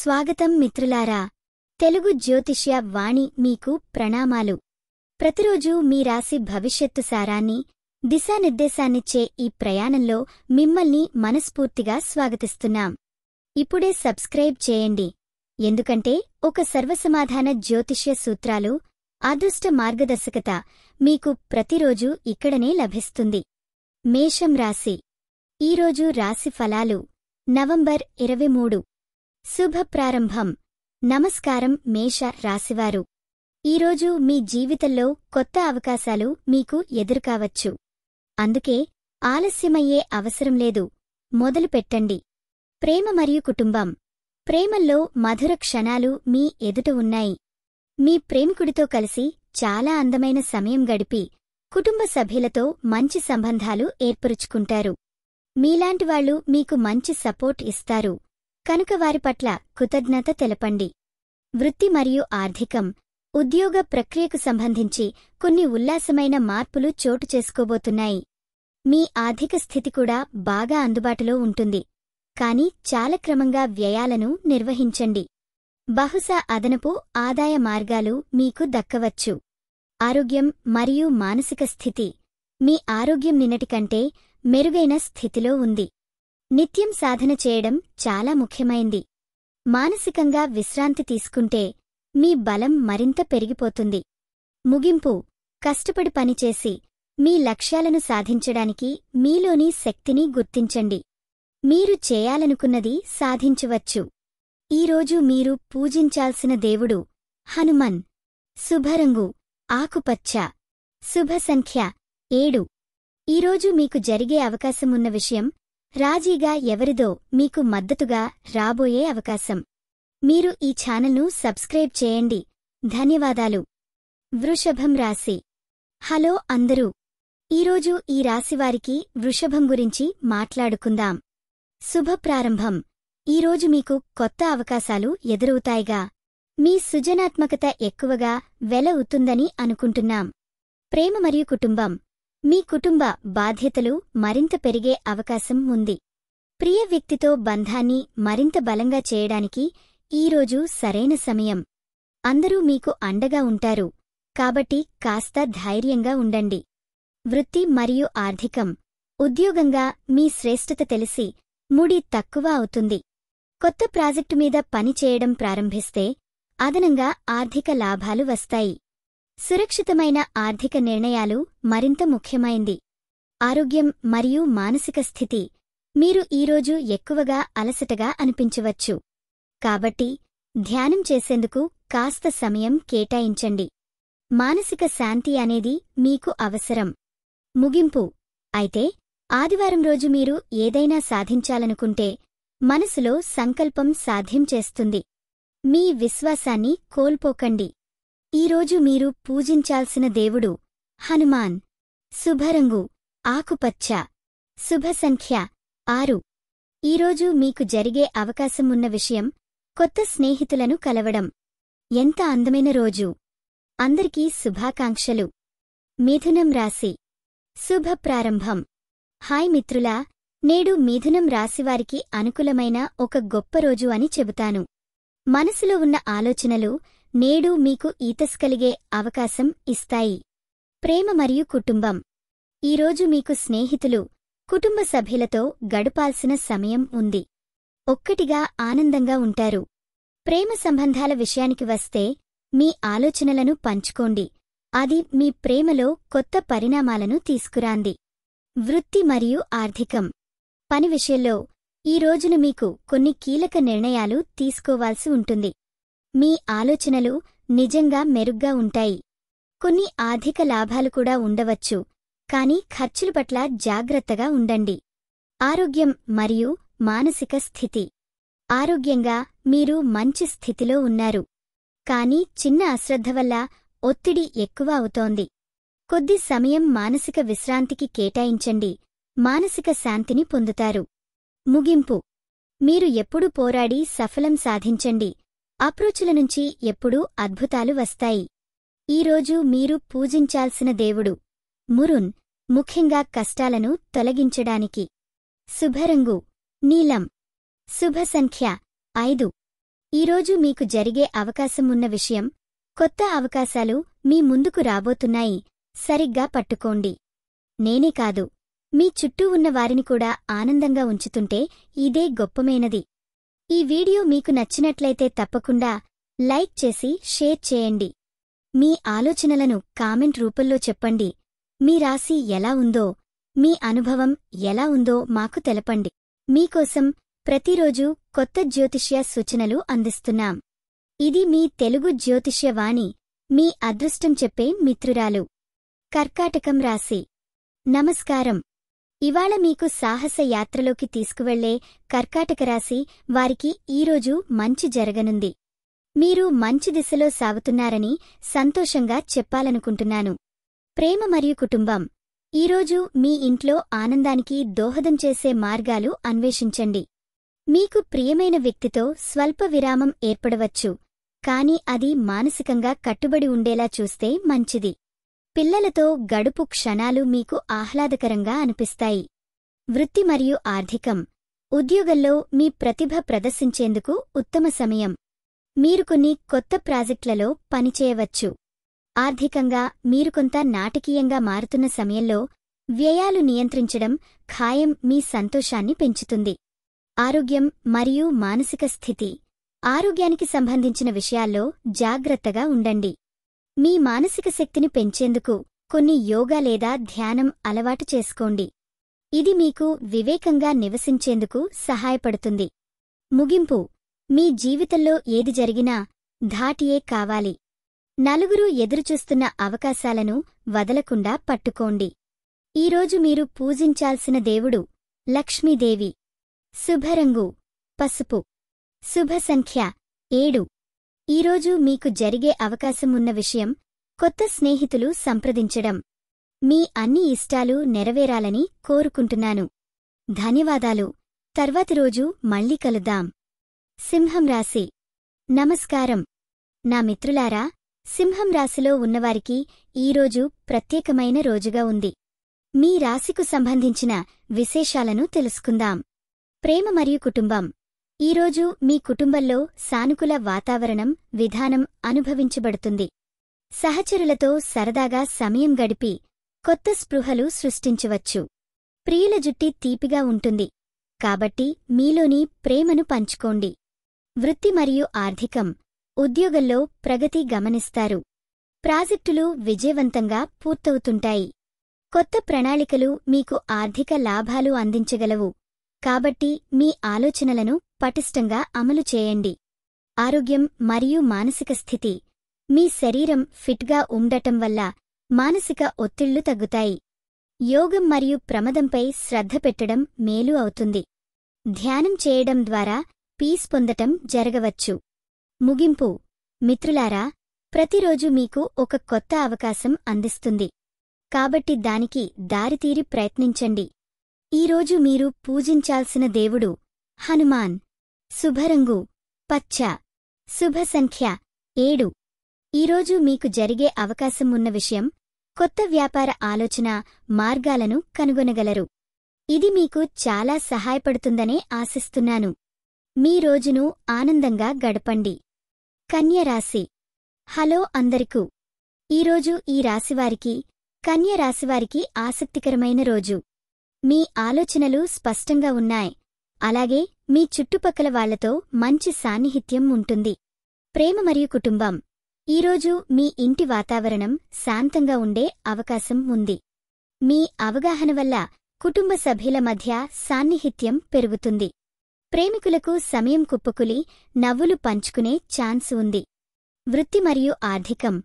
స్వాగతం మిత్రులారా. తెలుగు జ్యోతిష్య వాణి మీకు ప్రణామాలు. ప్రతిరోజూ మీ రాశి భవిష్యత్తు సారాన్ని, దిశానిర్దేశాన్నిచ్చే ఈ ప్రయాణంలో మిమ్మల్ని మనస్ఫూర్తిగా స్వాగతిస్తున్నాం. ఇప్పుడే సబ్స్క్రైబ్ చేయండి, ఎందుకంటే ఒక సర్వసమాధాన జ్యోతిష్య సూత్రాలు, అదృష్ట మార్గదర్శకత మీకు ప్రతిరోజూ ఇక్కడనే లభిస్తుంది. మేషం రాశి. ఈరోజు రాశి ఫలాలు. నవంబర్ 23. శుభ ప్రారంభం. నమస్కారం మేష రాశివారు. ఈరోజు మీ జీవితంలో కొత్త అవకాశాలు మీకు ఎదురుకావచ్చు. అందుకే ఆలస్యమయ్యే అవసరం లేదు, మొదలుపెట్టండి. ప్రేమ మరియు కుటుంబం. ప్రేమల్లో మధుర క్షణాలు మీ ఎదుట ఉన్నాయి. మీ ప్రేమికుడితో కలిసి చాలా అందమైన సమయం గడిపి కుటుంబ సభ్యులతో మంచి సంబంధాలు ఏర్పరుచుకుంటారు. మీలాంటివాళ్లు మీకు మంచి సపోర్ట్ ఇస్తారు, కనుక వారి పట్ల కృతజ్ఞత తెలపండి. వృత్తి మరియు ఆర్థికం. ఉద్యోగ ప్రక్రియకు సంబంధించి కొన్ని ఉల్లాసమైన మార్పులు చోటు చేసుకోబోతున్నాయి. మీ ఆర్థిక స్థితి కూడా బాగా అందుబాటులో ఉంటుంది, కానీ చాలా క్రమంగా వ్యయాలను నిర్వహించండి. బహుశా అదనపు ఆదాయ మార్గాలు మీకు దక్కవచ్చు. ఆరోగ్యం మరియు మానసిక స్థితి. మీ ఆరోగ్యం నిన్నటికంటే మెరుగైన స్థితిలో ఉంది. నిత్యం సాధన చేయడం చాలా ముఖ్యమైంది. మానసికంగా విశ్రాంతి తీసుకుంటే మీ బలం మరింత పెరిగిపోతుంది. ముగింపు. కష్టపడి పనిచేసి మీ లక్ష్యాలను సాధించడానికి మీలోని శక్తిని గుర్తించండి. మీరు చేయాలనుకున్నది సాధించవచ్చు. ఈరోజు మీరు పూజించాల్సిన దేవుడు హనుమన్. శుభరంగు ఆకుపచ్చ. శుభ సంఖ్య 7. ఈరోజు మీకు జరిగే అవకాశమున్న విషయం, రాజీగా ఎవరిదో మీకు మద్దతుగా రాబోయే అవకాశం. మీరు ఈ ఛానల్ను సబ్స్క్రైబ్ చేయండి. ధన్యవాదాలు. వృషభం రాశి. హలో అందరూ. ఈరోజు ఈ రాశివారికి వృషభం గురించి మాట్లాడుకుందాం. శుభప్రారంభం. ఈరోజు మీకు కొత్త అవకాశాలు ఎదురవుతాయిగా. మీ సృజనాత్మకత ఎక్కువగా వెలవుతుందని అనుకుంటున్నాం. ప్రేమ మరియు కుటుంబం. మీ కుటుంబ బాధ్యతలు మరింత పెరిగే అవకాశం ఉంది. ప్రియ వ్యక్తితో బంధాన్ని మరింత బలంగా చేయడానికి ఈరోజు సరైన సమయం. అందరూ మీకు అండగా ఉంటారు, కాబట్టి కాస్త ధైర్యంగా ఉండండి. వృత్తి మరియు ఆర్థికం. ఉద్యోగంగా మీ శ్రేష్ఠత తెలిసి ముడి తక్కువ అవుతుంది. కొత్త ప్రాజెక్టు మీద పని చేయడం ప్రారంభిస్తే అదనంగా ఆర్థిక లాభాలు వస్తాయి. సురక్షితమైన ఆర్థిక నిర్ణయాలు మరింత ముఖ్యమైంది. ఆరోగ్యం మరియు మానసిక స్థితి. మీరు ఈరోజు ఎక్కువగా అలసటగా అనిపించవచ్చు, కాబట్టి ధ్యానం చేసేందుకు కాస్త సమయం కేటాయించండి. మానసిక శాంతి అనేది మీకు అవసరం. ముగింపు. అయితే ఆదివారం రోజు మీరు ఏదైనా సాధించాలనుకుంటే మనసులో సంకల్పం సాధ్యం చేస్తుంది. మీ విశ్వాసాన్ని కోల్పోకండి. ఈరోజు మీరు పూజించాల్సిన దేవుడు హనుమాన్. శుభరంగు ఆకుపచ్చ. శుభ సంఖ్య 6. ఈరోజు మీకు జరిగే అవకాశమున్న విషయం, కొత్త స్నేహితులను కలవడం. ఎంత అందమైన రోజు. అందరికీ శుభాకాంక్షలు. మిథునం రాశి. శుభ ప్రారంభం. హాయ్ మిత్రులా, నేడు మిథునం రాశివారికి అనుకూలమైన ఒక గొప్ప రోజు అని చెబుతాను. మనసులో ఉన్న ఆలోచనలు నేడు మీకు ఈతస్కలిగే అవకాశం ఇస్తాయి. ప్రేమ మరియు కుటుంబం. ఈరోజు మీకు స్నేహితులు, కుటుంబ సభ్యులతో గడపాల్సిన సమయం ఉంది. ఒక్కటిగా ఆనందంగా ఉంటారు. ప్రేమ సంబంధాల విషయానికి వస్తే మీ ఆలోచనలను పంచుకోండి, అది మీ ప్రేమలో కొత్త పరిణామాలను తీసుకురాంది. వృత్తి మరియు ఆర్థికం. పని విషయంలో ఈ రోజున మీకు కొన్ని కీలక నిర్ణయాలు తీసుకోవాల్సి ఉంటుంది. మీ ఆలోచనలు నిజంగా మెరుగ్గా ఉంటాయి. కొన్ని ఆర్థిక లాభాలు కూడా ఉండవచ్చు, కానీ ఖర్చుల పట్ల జాగ్రత్తగా ఉండండి. ఆరోగ్యం మరియు మానసిక స్థితి. ఆరోగ్యంగా మీరు మంచి స్థితిలో ఉన్నారు, కానీ చిన్న అశ్రద్ధ వల్ల ఒత్తిడి ఎక్కువ అవుతోంది. కొద్ది సమయం మానసిక విశ్రాంతికి కేటాయించండి, మానసిక శాంతిని పొందుతారు. ముగింపు. మీరు ఎప్పుడు పోరాడి సఫలం సాధించండి. అప్రోచుల నుంచి ఎప్పుడూ అద్భుతాలు వస్తాయి. ఈరోజు మీరు పూజించాల్సిన దేవుడు మురున్, ముఖ్యంగా కష్టాలను తొలగించడానికి. శుభరంగు నీలం. శుభ సంఖ్య 5. ఈరోజు మీకు జరిగే అవకాశం ఉన్న విషయం, కొత్త అవకాశాలు మీ ముందుకు రాబోతున్నాయి, సరిగ్గా పట్టుకోండి. నేనే కాదు, మీ చుట్టూ ఉన్న వారిని కూడా ఆనందంగా ఉంచుతుంటే ఇదే గొప్పమైనది. ఈ వీడియో మీకు నచ్చినట్లయితే తప్పకుండా లైక్ చేసి షేర్ చేయండి. మీ ఆలోచనలను కామెంట్ రూపంలో చెప్పండి. మీ రాశి ఎలా ఉందో, మీ అనుభవం ఎలా ఉందో మాకు తెలపండి. మీకోసం ప్రతిరోజూ కొత్త జ్యోతిష్య సూచనలు అందిస్తున్నాం. ఇది మీ తెలుగు జ్యోతిష్య వాణి, మీ అదృష్టం చెప్పే మిత్రురాలు. కర్కాటకం రాశి. నమస్కారం. ఇవాళ మీకు సాహస యాత్రలోకి తీసుకువెళ్లే కర్కాటక రాశి వారికి ఈరోజు మంచి జరగనుంది. మీరు మంచి దిశలో సాగుతున్నారని సంతోషంగా చెప్పాలనుకుంటున్నాను. ప్రేమ మరియు కుటుంబం. ఈరోజు మీ ఇంట్లో ఆనందానికి దోహదం చేసే మార్గాలు అన్వేషించండి. మీకు ప్రియమైన వ్యక్తితో స్వల్ప విరామం ఏర్పడవచ్చు, కాని అది మానసికంగా కట్టుబడి ఉండేలా చూస్తే మంచిది. పిల్లలతో గడుపు క్షణాలు మీకు ఆహ్లాదకరంగా అనిపిస్తాయి. వృత్తి మరియు ఆర్థికం. ఉద్యోగంలో మీ ప్రతిభ ప్రదర్శించేందుకు ఉత్తమ సమయం. మీరు కొన్ని కొత్త ప్రాజెక్టులలో పనిచేయవచ్చు. ఆర్థికంగా మీరు కొంత నాటకీయంగా మారుతున్న సమయంలో వ్యయాలు నియంత్రించడం ఖాయం మీ సంతోషాన్ని పెంచుతుంది. ఆరోగ్యం మరియు మానసిక స్థితి. ఆరోగ్యానికి సంబంధించిన విషయాల్లో జాగ్రత్తగా ఉండండి. మీ మానసిక శక్తిని పెంచేందుకు కొన్ని యోగా లేదా ధ్యానం అలవాటు చేసుకోండి. ఇది మీకు వివేకంగా నివసించేందుకు సహాయపడుతుంది. ముగింపు. మీ జీవితంలో ఏది జరిగినా ధాటియే కావాలి. నలుగురు ఎదురుచూస్తున్న అవకాశాలను వదలకుండా పట్టుకోండి. ఈరోజు మీరు పూజించాల్సిన దేవుడు లక్ష్మీదేవి. శుభరంగు పసుపు. శుభ సంఖ్య 7. ఈరోజు మీకు జరిగే అవకాశం ఉన్న విషయం, కొత్త స్నేహితులు సంప్రదించడం. మీ అన్ని ఇష్టాలు నెరవేరాలని కోరుకుంటున్నాను. ధన్యవాదాలు. తర్వాతి రోజు మళ్ళీ కలుద్దాం. సింహం రాశి. నమస్కారం. నా మిత్రులారా, సింహం రాశిలో ఉన్నవారికి ఈరోజు ప్రత్యేకమైన రోజుగా ఉంది. మీ రాశికు సంబంధించిన విశేషాలను తెలుసుకుందాం. ప్రేమ మరియు కుటుంబం. ఈరోజు మీ కుటుంబంలో సానుకూల వాతావరణం విధానం అనుభవించబడుతుంది. సహచరులతో సరదాగా సమయం గడిపి కొత్త స్పృహలు సృష్టించవచ్చు. ప్రియుల జుట్టి తీపిగా ఉంటుంది, కాబట్టి మీలోని ప్రేమను పంచుకోండి. వృత్తి మరియు ఆర్థికం. ఉద్యోగంలో ప్రగతి గమనిస్తారు. ప్రాజెక్టులు విజయవంతంగా పూర్తవుతుంటాయి. కొత్త ప్రణాళికలు మీకు ఆర్థిక లాభాలు అందించగలవు, కాబట్టి మీ ఆలోచనలను పటిష్టంగా అమలు చేయండి. ఆరోగ్యం మరియు మానసిక స్థితి. మీ శరీరం ఫిట్గా ఉండటం వల్ల మానసిక ఒత్తిళ్లు తగ్గుతాయి. యోగం మరియు ప్రమదంపై శ్రద్ధ పెట్టడం మేలు అవుతుంది. ధ్యానం చేయడం ద్వారా పీస్ పొందటం జరగవచ్చు. ముగింపు. మిత్రులారా, ప్రతిరోజు మీకు ఒక కొత్త అవకాశం అందిస్తుంది, కాబట్టి దానికి దారితీరి ప్రయత్నించండి. ఈరోజు మీరు పూజించాల్సిన దేవుడు హనుమాన్. శుభరంగు పచ్చ. శుభ సంఖ్య 7. ఈరోజు మీకు జరిగే అవకాశం ఉన్న విషయం, కొత్త వ్యాపార ఆలోచన మార్గాలను కనుగొనగలరు. ఇది మీకు చాలా సహాయపడుతుందనే ఆశిస్తున్నాను. మీ రోజును ఆనందంగా గడపండి. కన్య రాశి. హలో అందరికూ. ఈరోజు ఈ రాశివారికి, కన్య రాశివారికి ఆసక్తికరమైన రోజు. మీ ఆలోచనలు స్పష్టంగా ఉన్నాయి, అలాగే మీ చుట్టుపక్కల వాళ్లతో మంచి సాన్నిహిత్యం ఉంటుంది. ప్రేమ మరియు కుటుంబం. ఈరోజు మీ ఇంటి వాతావరణం శాంతంగా ఉండే అవకాశం ఉంది. మీ అవగాహన వల్ల కుటుంబ సభ్యుల మధ్య సాన్నిహిత్యం పెరుగుతుంది. ప్రేమికులకు సమయం కుప్పకులి నవ్వులు పంచుకునే ఛాన్స్ ఉంది. వృత్తి మరియు ఆర్థికం.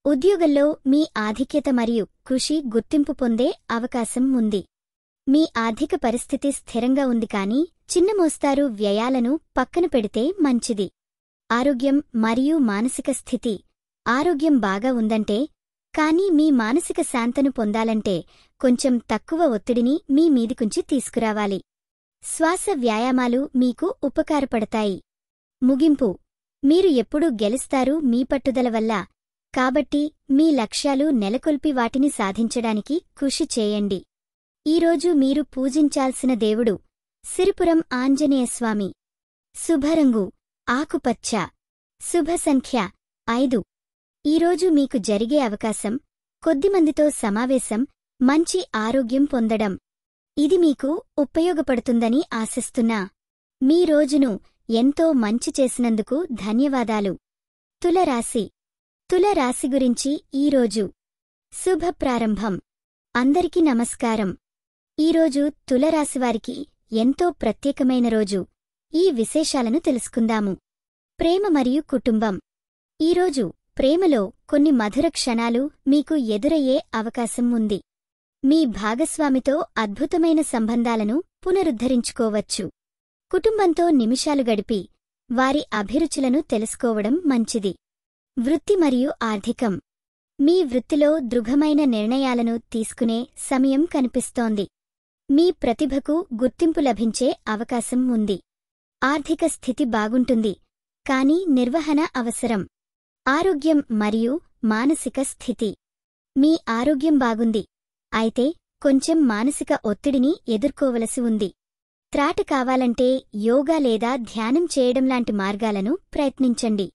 ఉద్యోగంలో మీ ఆధిక్యత మరియు కృషి గుర్తింపు పొందే అవకాశం ఉంది. మీ ఆర్థిక పరిస్థితి స్థిరంగా ఉంది, కానీ చిన్న మోస్తారు వ్యయాలను పక్కన పెడితే మంచిది. ఆరోగ్యం మరియు మానసిక స్థితి. ఆరోగ్యం బాగా ఉందంటే, కానీ మీ మానసిక శాంతను పొందాలంటే కొంచెం తక్కువ ఒత్తిడిని మీ మీదికుంచి తీసుకురావాలి. శ్వాస వ్యాయామాలు మీకు ఉపకారపడతాయి. ముగింపు. మీరు ఎప్పుడూ గెలుస్తారు మీ పట్టుదల వల్ల, కాబట్టి మీ లక్ష్యాలు నెలకొల్పి వాటిని సాధించడానికి కృషి చేయండి. ఈరోజు మీరు పూజించాల్సిన దేవుడు సిరిపురం ఆంజనేయస్వామి. శుభరంగు ఆకుపచ్చ. శుభ సంఖ్య 5. ఈరోజు మీకు జరిగే అవకాశం కొద్దిమందితో సమావేశం, మంచి ఆరోగ్యం పొందడం. ఇది మీకు ఉపయోగపడుతుందని ఆశిస్తున్నా. మీ రోజును ఎంతో మంచి చేసినందుకు ధన్యవాదాలు. తులరాశి. తులరాశి గురించి ఈరోజు శుభ ప్రారంభం. అందరికీ నమస్కారం. ఈరోజు తులరాశివారికి ఎంతో ప్రత్యేకమైన రోజు. ఈ విశేషాలను తెలుసుకుందాము. ప్రేమ మరియు కుటుంబం. ఈరోజు ప్రేమలో కొన్ని మధుర క్షణాలు మీకు ఎదురయ్యే అవకాశం ఉంది. మీ భాగస్వామితో అద్భుతమైన సంబంధాలను పునరుద్ధరించుకోవచ్చు. కుటుంబంతో నిమిషాలు గడిపి వారి అభిరుచులను తెలుసుకోవడం మంచిది. వృత్తి మరియు ఆర్థికం. మీ వృత్తిలో దృఢమైన నిర్ణయాలను తీసుకునే సమయం కనిపిస్తోంది. మీ ప్రతిభకు గుర్తింపు లభించే అవకాశం ఉంది. ఆర్థిక స్థితి బాగుంటుంది, కానీ నిర్వహణ అవసరం. ఆరోగ్యం మరియు మానసిక స్థితి. మీ ఆరోగ్యం బాగుంది, అయితే కొంచెం మానసిక ఒత్తిడిని ఎదుర్కోవలసి ఉంది. త్రాట కావాలంటే యోగా లేదా ధ్యానం చేయడంలాంటి మార్గాలను ప్రయత్నించండి.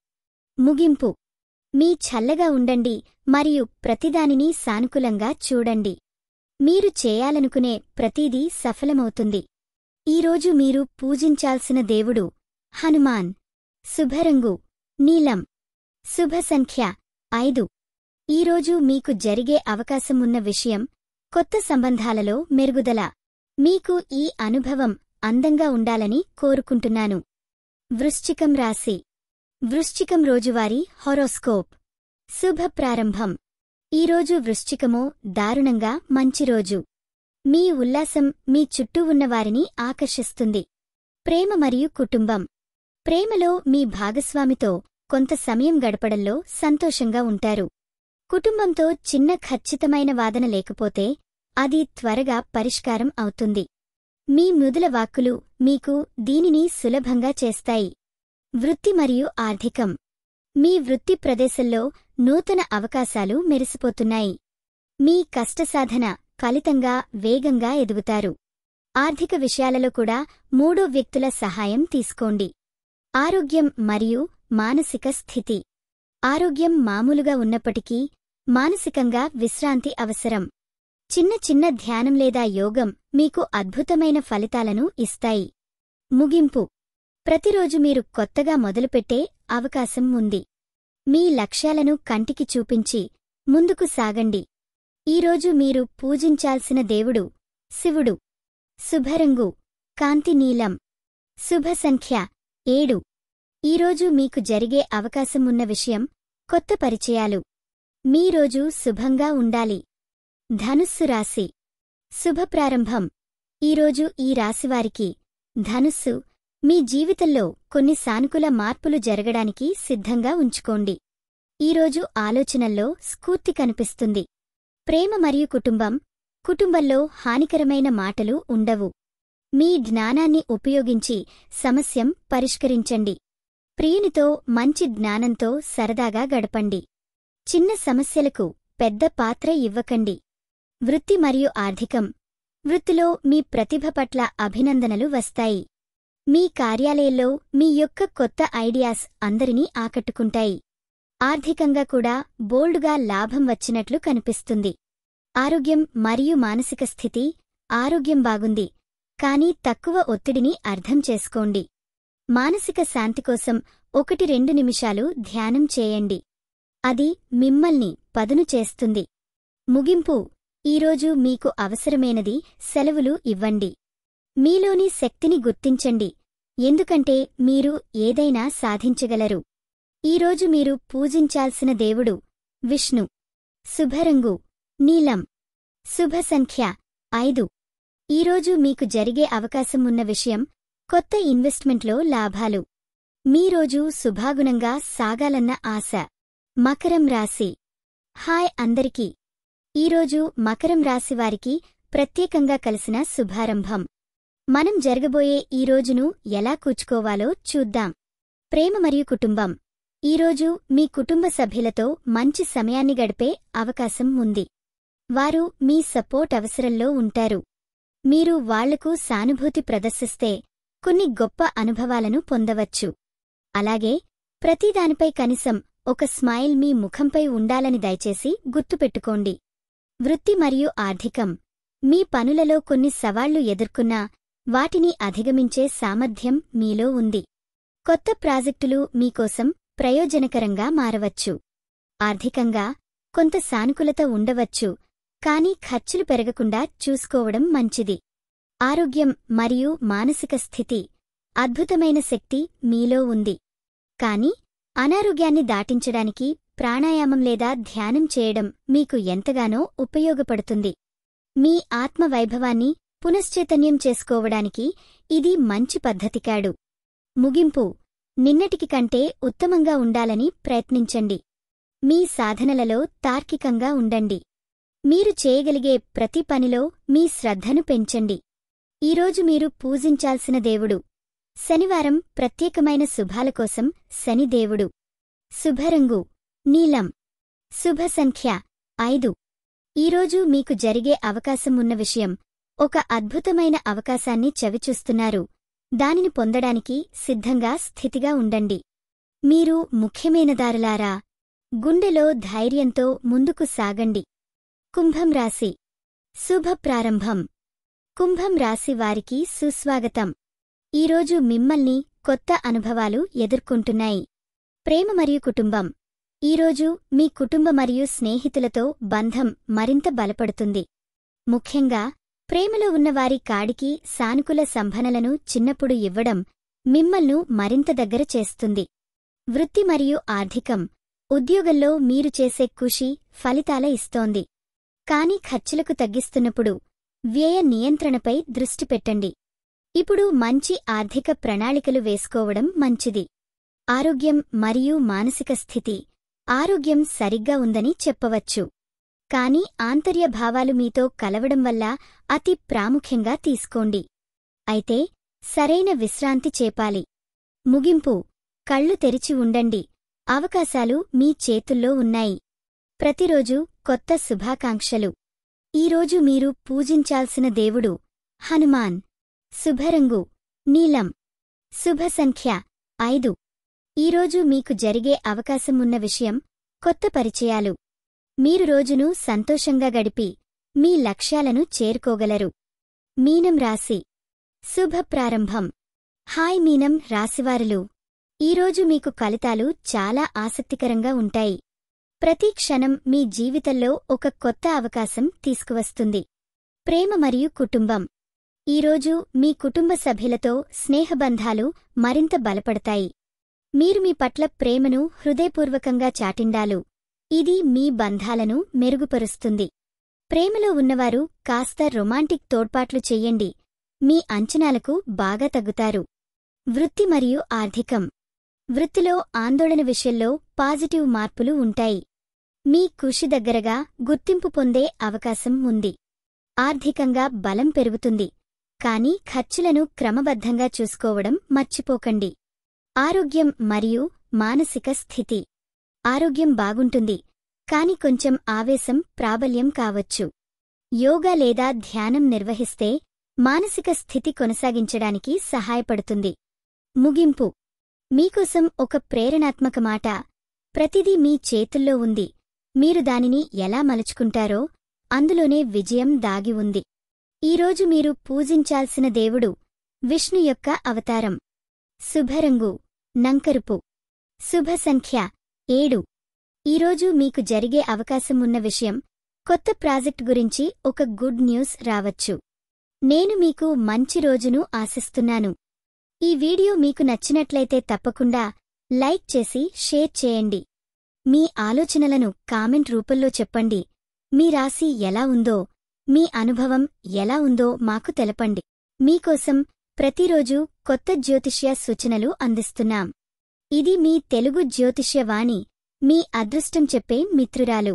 ముగింపు. మీ చల్లగా ఉండండి మరియు ప్రతిదానిని సానుకూలంగా చూడండి. మీరు చేయాలనుకునే ప్రతిదీ సఫలమవుతుంది. ఈరోజు మీరు పూజించాల్సిన దేవుడు హనుమాన్. శుభరంగు నీలం. శుభ సంఖ్య 5. ఈరోజు మీకు జరిగే అవకాశం ఉన్న విషయం కొత్త సంబంధాలలో మెరుగుదల. మీకు ఈ అనుభవం అందంగా ఉండాలని కోరుకుంటున్నాను. వృశ్చికం రాశి. వృశ్చికం రోజువారీ హొరోస్కోప్. శుభ ప్రారంభం. ఈరోజు వృశ్చికమో దారుణంగా మంచి రోజు. మీ ఉల్లాసం మీ చుట్టూ ఉన్నవారిని ఆకర్షిస్తుంది. ప్రేమ మరియు కుటుంబం. ప్రేమలో మీ భాగస్వామితో కొంత సమయం గడపడంలో సంతోషంగా ఉంటారు. కుటుంబంతో చిన్న ఖచ్చితమైన వాదన లేకపోతే అది త్వరగా పరిష్కారం అవుతుంది. మీ మృదుల వాక్కులు మీకు దీనిని సులభంగా చేస్తాయి. వృత్తి మరియు ఆర్థికం. మీ వృత్తి ప్రదేశంలో నూతన అవకాశాలు మెరిసిపోతున్నాయి. మీ కష్టసాధన ఫలితంగా వేగంగా ఎదుగుతారు. ఆర్థిక విషయాలలో కూడా మూడో వ్యక్తుల సహాయం తీసుకోండి. ఆరోగ్యం మరియు మానసిక స్థితి. ఆరోగ్యం మామూలుగా ఉన్నప్పటికీ మానసికంగా విశ్రాంతి అవసరం. చిన్న చిన్న ధ్యానం లేదా యోగం మీకు అద్భుతమైన ఫలితాలను ఇస్తాయి. ముగింపు. ప్రతిరోజు మీరు కొత్తగా మొదలుపెట్టే అవకాశం ఉంది. మీ లక్ష్యాలను కంటికి చూపించి ముందుకు సాగండి. ఈరోజు మీరు పూజించాల్సిన దేవుడు శివుడు. శుభరంగు కాంతి నీలం. శుభ సంఖ్య 7. ఈరోజు మీకు జరిగే అవకాశం ఉన్న విషయం కొత్త పరిచయాలు. మీ రోజు శుభంగా ఉండాలి. ధనుస్సు రాశి. శుభ ప్రారంభం. ఈరోజు ఈ రాశివారికి ధనుస్సు. మీ జీవితంలో కొన్ని సానుకూల మార్పులు జరగడానికి సిద్ధంగా ఉంచుకోండి. ఈరోజు ఆలోచనల్లో స్ఫూర్తి కనిపిస్తుంది. ప్రేమ మరియు కుటుంబం. కుటుంబంలో హానికరమైన మాటలు ఉండవు. మీ జ్ఞానాన్ని ఉపయోగించి సమస్యం పరిష్కరించండి. ప్రియునితో మంచి జ్ఞానంతో సరదాగా గడపండి. చిన్న సమస్యలకు పెద్ద పాత్ర ఇవ్వకండి. వృత్తి మరియు ఆర్థికం. వృత్తిలో మీ ప్రతిభ పట్ల అభినందనలు వస్తాయి. మీ కార్యాలయంలో మీ యొక్క కొత్త ఐడియాస్ అందరినీ ఆకట్టుకుంటాయి. ఆర్థికంగా కూడా బోల్డుగా లాభం వచ్చినట్లు కనిపిస్తుంది. ఆరోగ్యం మరియు మానసిక స్థితి. ఆరోగ్యం బాగుంది, కానీ తక్కువ ఒత్తిడిని అర్థం చేసుకోండి. మానసిక శాంతి కోసం 1-2 నిమిషాలు ధ్యానం చేయండి. అది మిమ్మల్ని పదును చేస్తుంది. ముగింపు. ఈరోజు మీకు అవసరమైనది సెలవులు ఇవ్వండి. మీలోని శక్తిని గుర్తించండి, ఎందుకంటే మీరు ఏదైనా సాధించగలరు. ఈరోజు మీరు పూజించాల్సిన దేవుడు విష్ణు. శుభరంగు నీలం. శుభ సంఖ్య 5. ఈరోజు మీకు జరిగే అవకాశం ఉన్న విషయం కొత్త ఇన్వెస్ట్మెంట్లో లాభాలు. మీ రోజు శుభాగుణంగా సాగాలన్న ఆశ. మకరం రాశి. హాయ్ అందరికీ. ఈరోజు మకరం రాశివారికి ప్రత్యేకంగా కలిసిన శుభారంభం. మనం జరగబోయే ఈ రోజును ఎలా కూర్చుకోవాలో చూద్దాం. ప్రేమ మరియు కుటుంబం. ఈరోజు మీ కుటుంబ సభ్యులతో మంచి సమయాన్ని గడిపే అవకాశం ఉంది. వారు మీ సపోర్ట్ అవసరంలో ఉంటారు. మీరు వాళ్లకు సానుభూతి ప్రదర్శిస్తే కొన్ని గొప్ప అనుభవాలను పొందవచ్చు. అలాగే ప్రతిదానిపై కనీసం ఒక స్మైల్ మీ ముఖంపై ఉండాలని దయచేసి గుర్తుపెట్టుకోండి. వృత్తి మరియు ఆర్థికం. మీ పనులలో కొన్ని సవాళ్లు ఎదుర్కొన్నా వాటిని అధిగమించే సామర్థ్యం మీలో ఉంది. కొత్త ప్రాజెక్టులు మీకోసం ప్రయోజనకరంగా మారవచ్చు. ఆర్థికంగా కొంత సానుకూలత ఉండవచ్చు, కానీ ఖర్చులు పెరగకుండా చూసుకోవడం మంచిది. ఆరోగ్యం మరియు మానసిక స్థితి. అద్భుతమైన శక్తి మీలో ఉంది, కానీ అనారోగ్యాన్ని దాటించడానికి ప్రాణాయామం లేదా ధ్యానం చేయడం మీకు ఎంతగానో ఉపయోగపడుతుంది. మీ ఆత్మవైభవాన్ని పునశ్చైతన్యం చేసుకోవడానికి ఇది మంచి పద్ధతి కాదు. ముగింపు. నిన్నటికి కంటే ఉత్తమంగా ఉండాలని ప్రయత్నించండి. మీ సాధనలలో తార్కికంగా ఉండండి. మీరు చేయగలిగే ప్రతి పనిలో మీ శ్రద్ధను పెంచండి. ఈరోజు మీరు పూజించాల్సిన దేవుడు. శనివారం ప్రత్యేకమైన శుభాల కోసం శనిదేవుడు. శుభరంగు నీలం. శుభ సంఖ్య 5. ఈరోజు మీకు జరిగే అవకాశం ఉన్న విషయం. ఒక అద్భుతమైన అవకాశాన్ని చవిచూస్తున్నారు. దానిని పొందడానికి సిద్ధంగా స్థితిగా ఉండండి. మీరు ముఖ్యమైనదారులారా. గుండెలో ధైర్యంతో ముందుకు సాగండి. కుంభం రాశి. శుభ ప్రారంభం. కుంభం రాశి వారికి సుస్వాగతం. ఈరోజు మిమ్మల్ని కొత్త అనుభవాలు ఎదుర్కొంటున్నాయి. ప్రేమ మరియు కుటుంబం. ఈరోజు మీ కుటుంబ మరియు స్నేహితులతో బంధం మరింత బలపడుతుంది. ముఖ్యంగా ప్రేమలో ఉన్నవారి కాడికి సానుకూల సంభానలను చిన్నప్పుడు ఇవ్వడం మిమ్మల్ని మరింత దగ్గర చేస్తుంది. వృత్తి మరియు ఆర్థికం. ఉద్యోగంలో మీరు చేసే కృషి ఫలితాల ఇస్తోంది. కానీ ఖర్చులకు తగ్గిస్తున్నప్పుడు వ్యయ నియంత్రణపై దృష్టి పెట్టండి. ఇప్పుడు మంచి ఆర్థిక ప్రణాళికలు వేసుకోవడం మంచిది. ఆరోగ్యం మరియు మానసిక స్థితి. ఆరోగ్యం సరిగ్గా ఉందని చెప్పవచ్చు, కానీ ఆంతర్య భావాలు మీతో కలవడం వల్ల అతి ప్రాముఖ్యంగా తీసుకోండి. అయితే సరైన విశ్రాంతి చేపాలి. ముగింపు. కళ్ళు తెరిచి ఉండండి. అవకాశాలు మీ చేతుల్లో ఉన్నాయి. ప్రతిరోజు కొత్త శుభాకాంక్షలు. ఈరోజు మీరు పూజించాల్సిన దేవుడు హనుమాన్. శుభరంగు నీలం. శుభ సంఖ్య 5. ఈరోజు మీకు జరిగే అవకాశం ఉన్న విషయం. కొత్త పరిచయాలు. మీరు రోజును సంతోషంగా గడిపి మీ లక్ష్యాలను చేరుకోగలరు. మీనం రాశి. శుభ ప్రారంభం. హాయ్ మీనం రాశివారులు. ఈరోజు మీకు ఫలితాలు చాలా ఆసక్తికరంగా ఉంటాయి. ప్రతి క్షణం మీ జీవితంలో ఒక కొత్త అవకాశం తీసుకువస్తుంది. ప్రేమ మరియు కుటుంబం. ఈరోజు మీ కుటుంబ సభ్యులతో స్నేహబంధాలు మరింత బలపడతాయి. మీరు మీ పట్ల ప్రేమను హృదయపూర్వకంగా చాటిండాలు. ఇది మీ బంధాలను మెరుగుపరుస్తుంది. ప్రేమలో ఉన్నవారు కాస్త రొమాంటిక్ తోడ్పాట్లు చెయ్యండి. మీ అంచనాలకు బాగా తగ్గుతారు. వృత్తి మరియు ఆర్థికం. వృత్తిలో ఆందోళన విషయంలో పాజిటివ్ మార్పులు ఉంటాయి. మీ కృషి దగ్గరగా గుర్తింపు పొందే అవకాశం ఉంది. ఆర్థికంగా బలం పెరుగుతుంది, కానీ ఖర్చులను క్రమబద్ధంగా చూసుకోవడం మర్చిపోకండి. ఆరోగ్యం మరియు మానసిక స్థితి. ఆరోగ్యం బాగుంటుంది, కాని కొంచెం ఆవేశం ప్రాబల్యం కావచ్చు. యోగా లేదా ధ్యానం నిర్వహిస్తే మానసిక స్థితి కొనసాగించడానికి సహాయపడుతుంది. ముగింపు. మీకోసం ఒక ప్రేరణాత్మక మాట. ప్రతిదీ మీ చేతుల్లో ఉంది. మీరు దానిని ఎలా మలుచుకుంటారో అందులోనే విజయం దాగి ఉంది. ఈరోజు మీరు పూజించాల్సిన దేవుడు విష్ణు యొక్క అవతారం. శుభరంగు నంకరుపు. శుభ సంఖ్య 7. ఈరోజు మీకు జరిగే అవకాశం ఉన్న విషయం. కొత్త ప్రాజెక్ట్ గురించి ఒక గుడ్ న్యూస్ రావచ్చు. నేను మీకు మంచి రోజును ఆశిస్తున్నాను. ఈ వీడియో మీకు నచ్చినట్లయితే తప్పకుండా లైక్ చేసి షేర్ చేయండి. మీ ఆలోచనలను కామెంట్ రూపంలో చెప్పండి. మీ రాశి ఎలా ఉందో, మీ అనుభవం ఎలా ఉందో మాకు తెలపండి. మీకోసం ప్రతిరోజు కొత్త జ్యోతిష్య సూచనలు అందిస్తున్నాం. ఇది మీ తెలుగు జ్యోతిష్య వాణి, మీ అదృష్టం చెప్పే మిత్రురాలు.